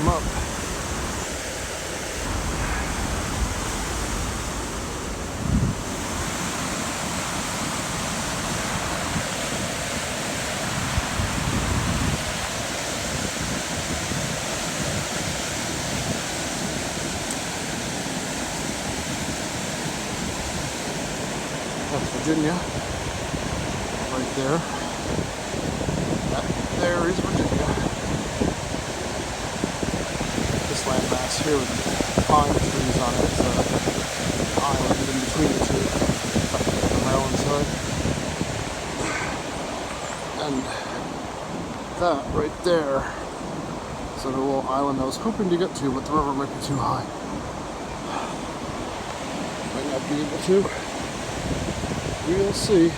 them up. That's Virginia, right there. That there is Virginia. This landmass here with pine trees on it, it's an island in between the two, on the Maryland side. And that right there is a little island I was hoping to get to, but the river might be too high. Might not be able to. We'll see.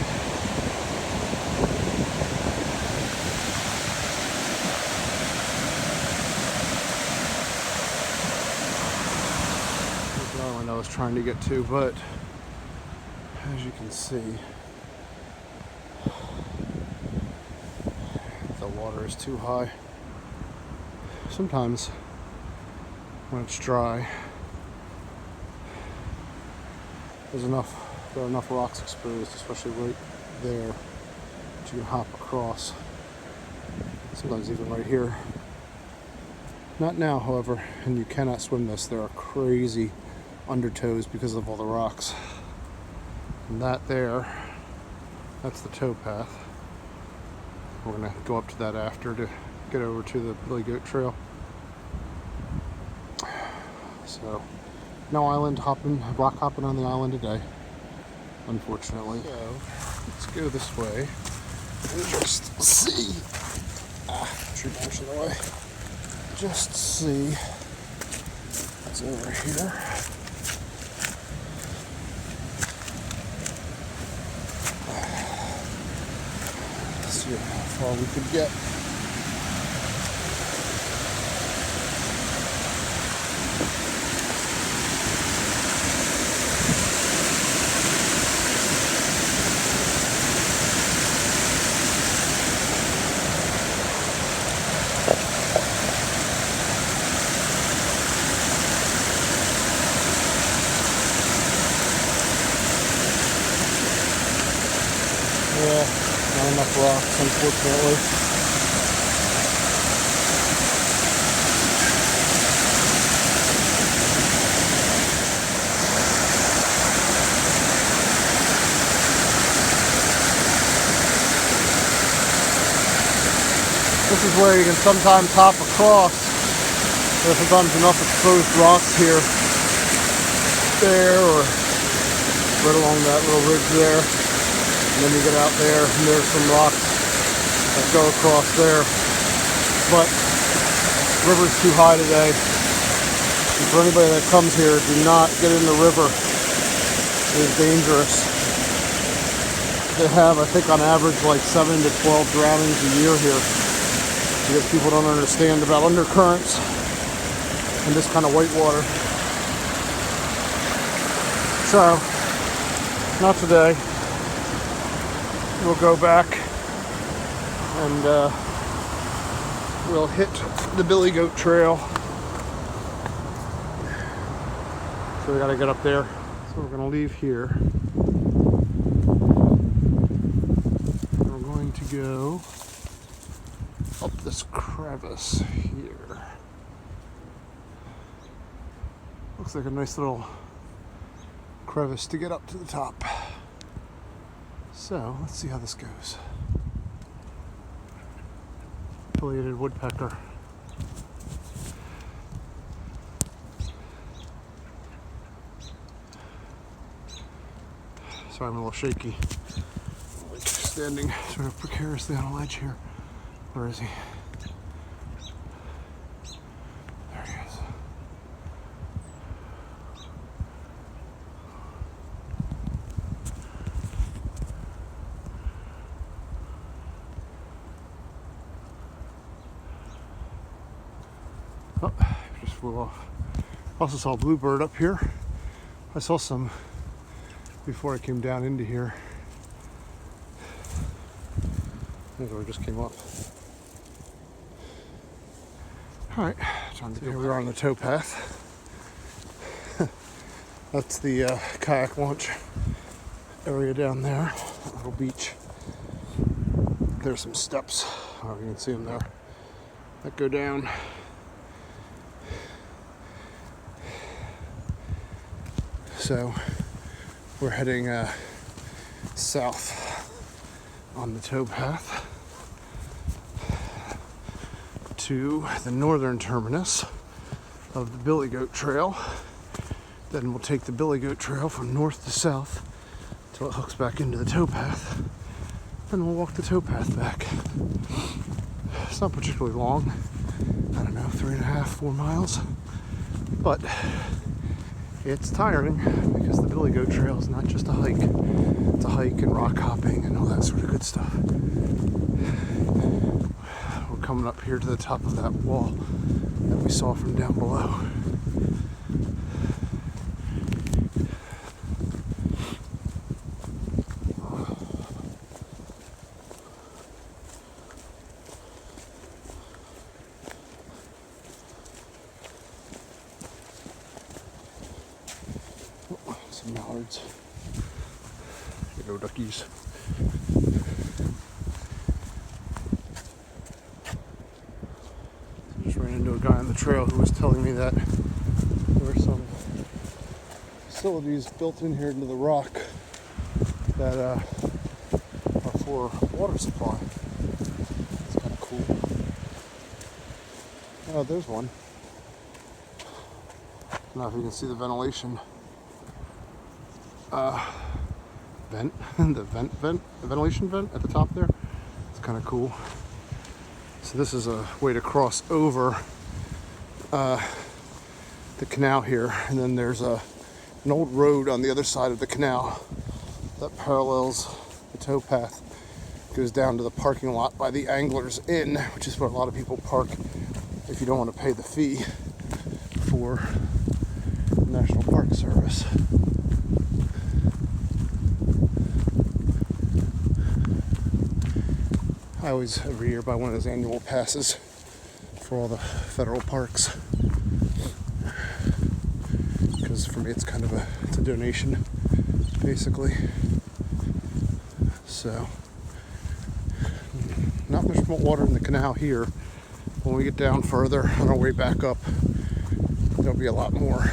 There's the island I was trying to get to, but as you can see, the water is too high. Sometimes when it's dry, there are enough rocks exposed, especially right there, that you can hop across. Sometimes even right here. Not now, however, and you cannot swim this. There are crazy undertows because of all the rocks. And that there, that's the tow path. We're gonna go up to that after to get over to the Billy Goat Trail. So, no rock hopping on the island today, unfortunately. So, let's go this way and just see. Tree branch in the way. Just see what's over here. Let's see how far we could get. Yeah, not enough rocks, unfortunately. This is where you can sometimes hop across. There's sometimes enough exposed rocks here, there, or right along that little ridge there. And then you get out there, and there's some rocks that go across there. But the river's too high today. And for anybody that comes here, do not get in the river. It is dangerous. They have, I think, on average, like 7 to 12 drownings a year here. Because people don't understand about undercurrents and this kind of whitewater. So, not today. We'll go back and we'll hit the Billy Goat Trail. So we gotta get up there. So we're gonna leave here. And we're going to go up this crevice here. Looks like a nice little crevice to get up to the top. So, let's see how this goes. Pilliated woodpecker. Sorry, I'm a little shaky. Like standing sort of precariously on a ledge here. Where is he? There he is. Oh, just flew off. Also saw a bluebird up here. I saw some before I came down into here. Maybe I just came up. All right, So here we are on the towpath. That's the kayak launch area down there, that little beach. There's some steps, you can see them there, that go down. So we're heading south on the towpath to the northern terminus of the Billy Goat Trail. Then we'll take the Billy Goat Trail from north to south until it hooks back into the towpath. Then we'll walk the towpath back. It's not particularly long. I don't know, 3.5, 4 miles. But it's tiring because the Billy Goat Trail is not just a hike. It's a hike and rock hopping and all that sort of good stuff. We're coming up here to the top of that wall that we saw from down below. Some mallards. Here go duckies. Just ran into a guy on the trail who was telling me that there are some facilities built in here into the rock that are for water supply. It's kind of cool. Oh, there's one. I don't know if you can see the ventilation. The ventilation vent at the top there. It's kind of cool. So this is a way to cross over the canal here, and then there's an old road on the other side of the canal that parallels the towpath. Goes down to the parking lot by the Anglers Inn, which is where a lot of people park if you don't want to pay the fee for the National Park Service. I always, every year, buy one of those annual passes for all the federal parks. Because for me, it's kind of it's a donation, basically. So, not much more water in the canal here. When we get down further on our way back up, there'll be a lot more.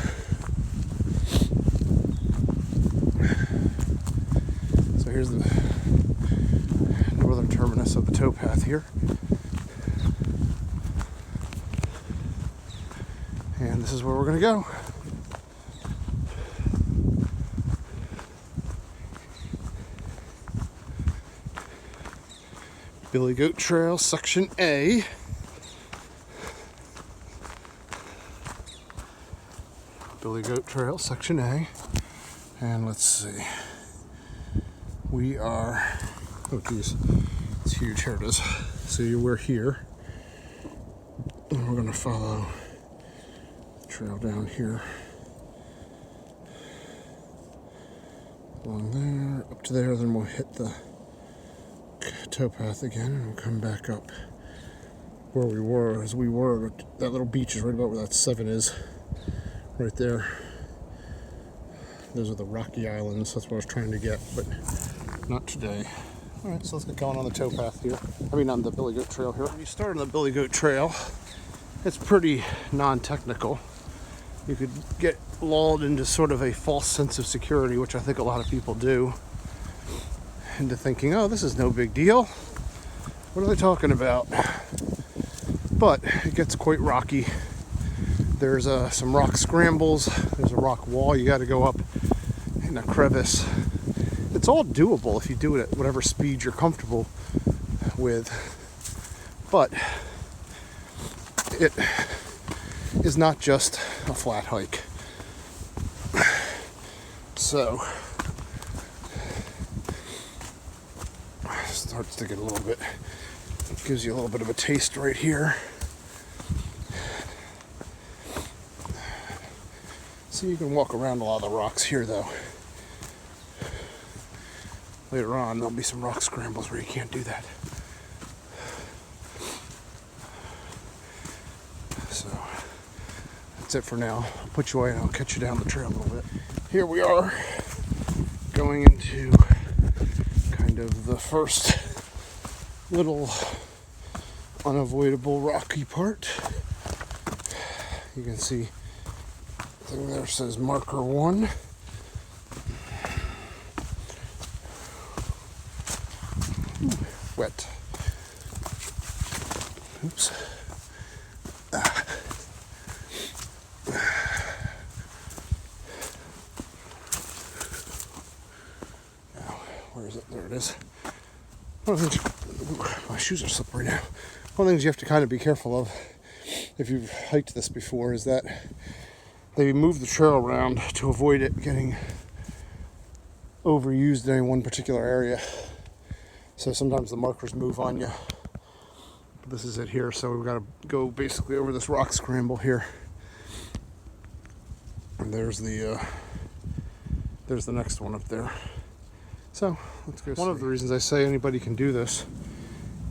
So here's the northern terminus of the towpath here. And this is where we're going to go. Billy Goat Trail, Section A. Billy Goat Trail, Section A. And let's see. We are... Oh geez, it's huge. Here it is. So we're here, and we're going to follow the trail down here, along there, up to there. Then we'll hit the towpath again, and we'll come back up where we were. That little beach is right about where that 7 is, right there. Those are the rocky islands. That's what I was trying to get, but not today. Alright, so let's get going on the towpath here. On the Billy Goat Trail here. When you start on the Billy Goat Trail, it's pretty non-technical. You could get lulled into sort of a false sense of security, which I think a lot of people do, into thinking, oh, this is no big deal. What are they talking about? But it gets quite rocky. There's some rock scrambles. There's a rock wall you got to go up in a crevice. It's all doable if you do it at whatever speed you're comfortable with, but it is not just a flat hike. So it starts to get a little bit, it gives you a little bit of a taste right here. So you can walk around a lot of the rocks here though. Later on, there'll be some rock scrambles where you can't do that. So, that's it for now. I'll put you away and I'll catch you down the trail a little bit. Here we are, going into kind of the first little unavoidable rocky part. You can see the thing there says marker 1. Wet. Oops. Where is it? There it is. One of the things, my shoes are slippery now. One of the things you have to kind of be careful of if you've hiked this before is that they move the trail around to avoid it getting overused in any one particular area. So sometimes the markers move on you. This is it here, so we've got to go basically over this rock scramble here. And there's the next one up there. So let's go. One of the reasons I say anybody can do this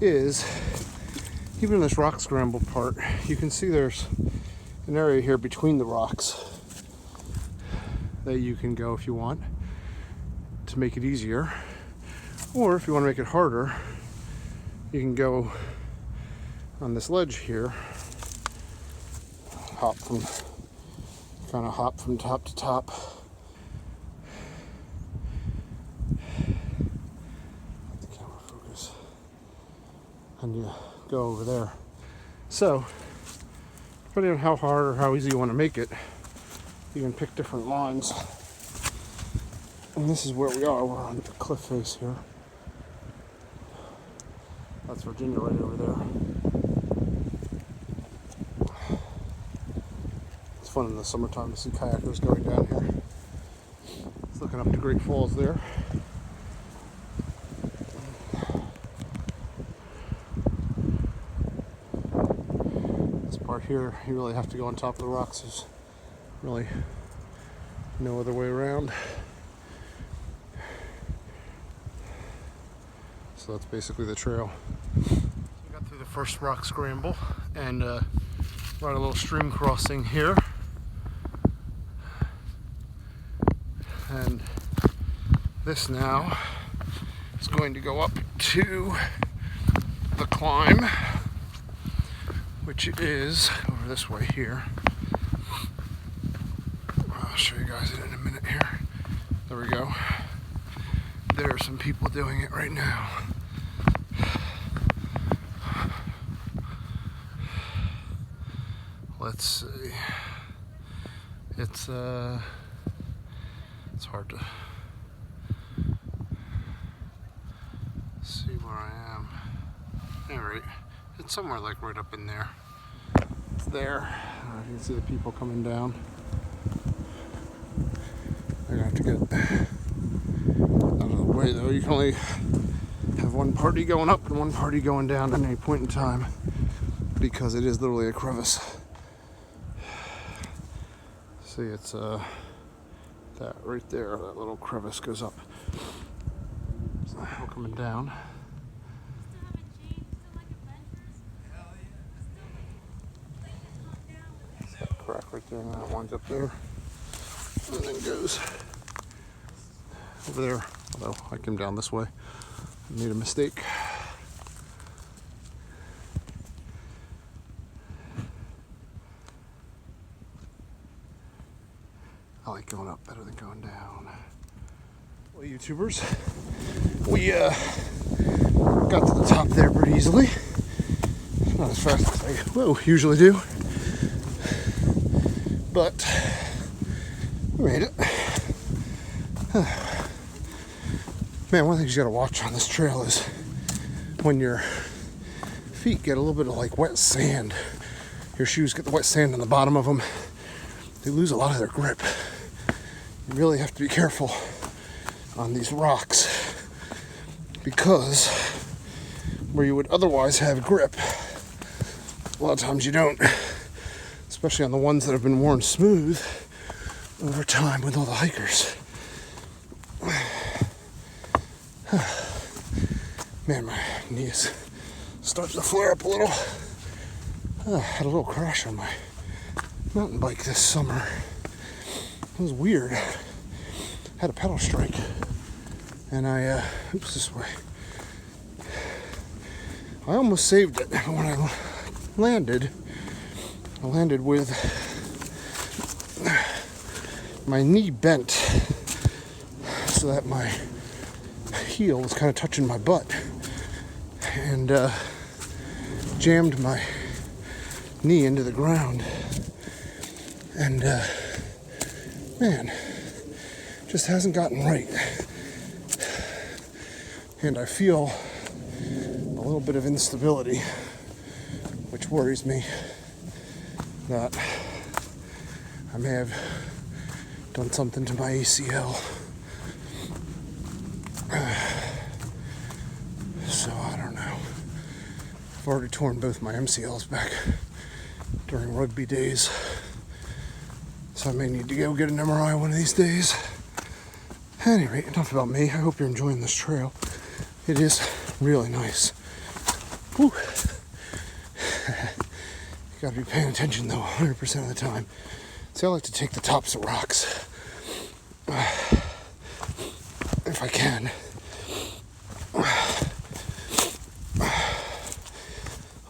is even in this rock scramble part, you can see there's an area here between the rocks that you can go if you want to make it easier, or if you want to make it harder, you can go on this ledge here, hop from top to top. Let the camera focus. And you go over there. So, depending on how hard or how easy you want to make it, you can pick different lines. And this is where we are. We're on the cliff face here. That's Virginia right over there. It's fun in the summertime to see kayakers going down here. It's looking up to Great Falls there. This part here, you really have to go on top of the rocks. There's really no other way around. So that's basically the trail. So we got through the first rock scramble and we're at a little stream crossing here. And this now is going to go up to the climb, which is over this way here. I'll show you guys it in a minute here. There we go. There are some people doing it right now. Let's see. It's hard to see where I am. Alright, it's somewhere like right up in there. It's there. You can see the people coming down. They're gonna have to get out of the way though. You can only have one party going up and one party going down at any point in time because it is literally a crevice. See, it's that right there, that little crevice goes up. So we're coming down. It's that crack right there, and that one's up there. And then goes over there. Although I came down this way, I made a mistake. I like going up better than going down. Well, YouTubers, we got to the top there pretty easily. Not as fast as I usually do, but we made it. Man, one thing you gotta watch on this trail is when your feet get a little bit of like wet sand. Your shoes get the wet sand on the bottom of them. They lose a lot of their grip. You really have to be careful on these rocks because where you would otherwise have grip, a lot of times you don't, especially on the ones that have been worn smooth over time with all the hikers. Man, my knees starting to flare up a little. I had a little crash on my mountain bike this summer. It was weird. I had a pedal strike, and oops, this way. I almost saved it, but when I landed with my knee bent so that my heel was kind of touching my butt, and jammed my knee into the ground, and man, just hasn't gotten right, and I feel a little bit of instability, which worries me that I may have done something to my ACL. So I don't know. I've already torn both my MCLs back during rugby days, so I may need to go get an MRI one of these days. Anyway, enough about me. I hope you're enjoying this trail. It is really nice. Whew. You gotta be paying attention though, 100% of the time. See, I like to take the tops of rocks if I can.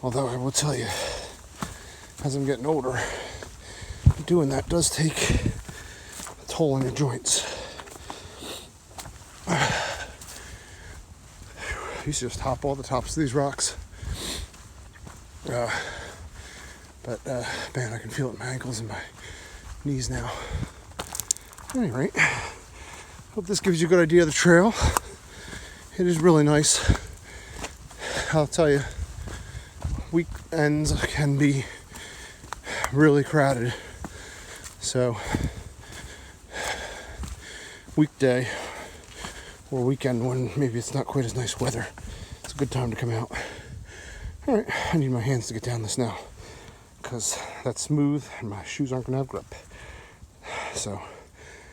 Although I will tell you, as I'm getting older, doing that does take a toll on your joints. I used to just hop all the tops of these rocks. But man, I can feel it in my ankles and my knees now. At any rate, hope this gives you a good idea of the trail. It is really nice. I'll tell you, weekends can be really crowded. So, weekday or weekend when maybe it's not quite as nice weather, it's a good time to come out. Alright, I need my hands to get down this now, because that's smooth and my shoes aren't going to have grip. So,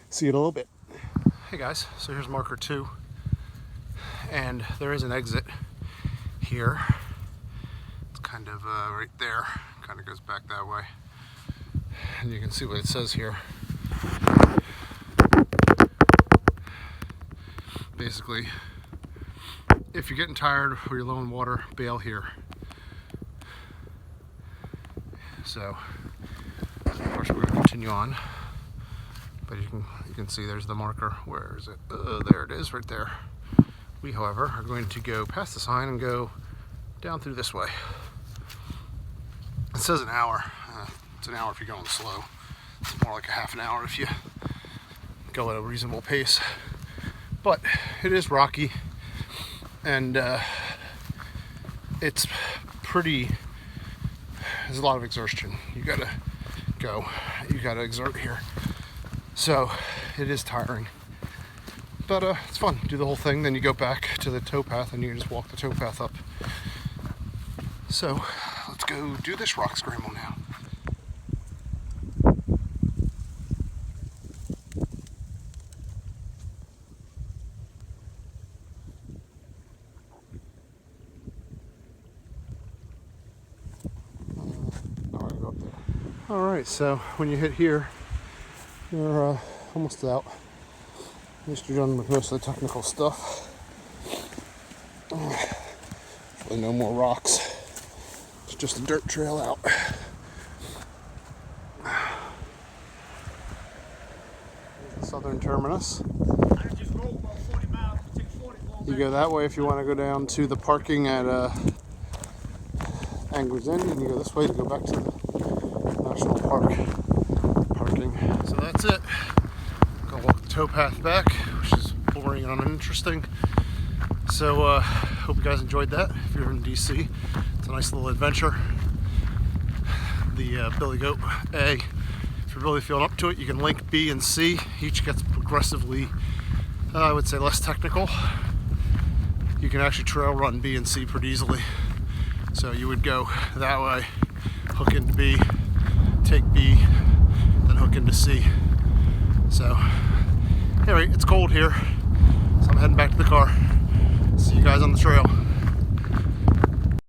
see you in a little bit. Hey guys, so here's marker 2, and there is an exit here. It's kind of right there, kind of goes back that way, and you can see what it says here. Basically, if you're getting tired or you're low in water, bail here. So, of course, we're going to continue on, but you can see there's the marker. Where is it? There it is, right there. We, however, are going to go past the sign and go down through this way. It says an hour. It's an hour if you're going slow. It's more like a half an hour if you go at a reasonable pace. But it is rocky, and it's pretty. There's a lot of exertion. You gotta go. You gotta exert here. So it is tiring, but it's fun. Do the whole thing, then you go back to the towpath, and you just walk the towpath up. So let's go do this rock scramble now. Alright, so when you hit here, you're almost out. At least you're done with most of the technical stuff. Really no more rocks. It's just a dirt trail out. Here's the southern terminus. You go that way if you want to go down to the parking at Angler's Inn, and you go this way to go back to the National Park parking. So that's it. I'm gonna walk the towpath back, which is boring and uninteresting. So hope you guys enjoyed that. If you're in DC, it's a nice little adventure. The Billy Goat A, if you're really feeling up to it, you can link B and C. Each gets progressively, I would say, less technical. You can actually trail run B and C pretty easily. So you would go that way, hook into B, take B, then hook into C. So, anyway, it's cold here, so I'm heading back to the car. See you guys on the trail.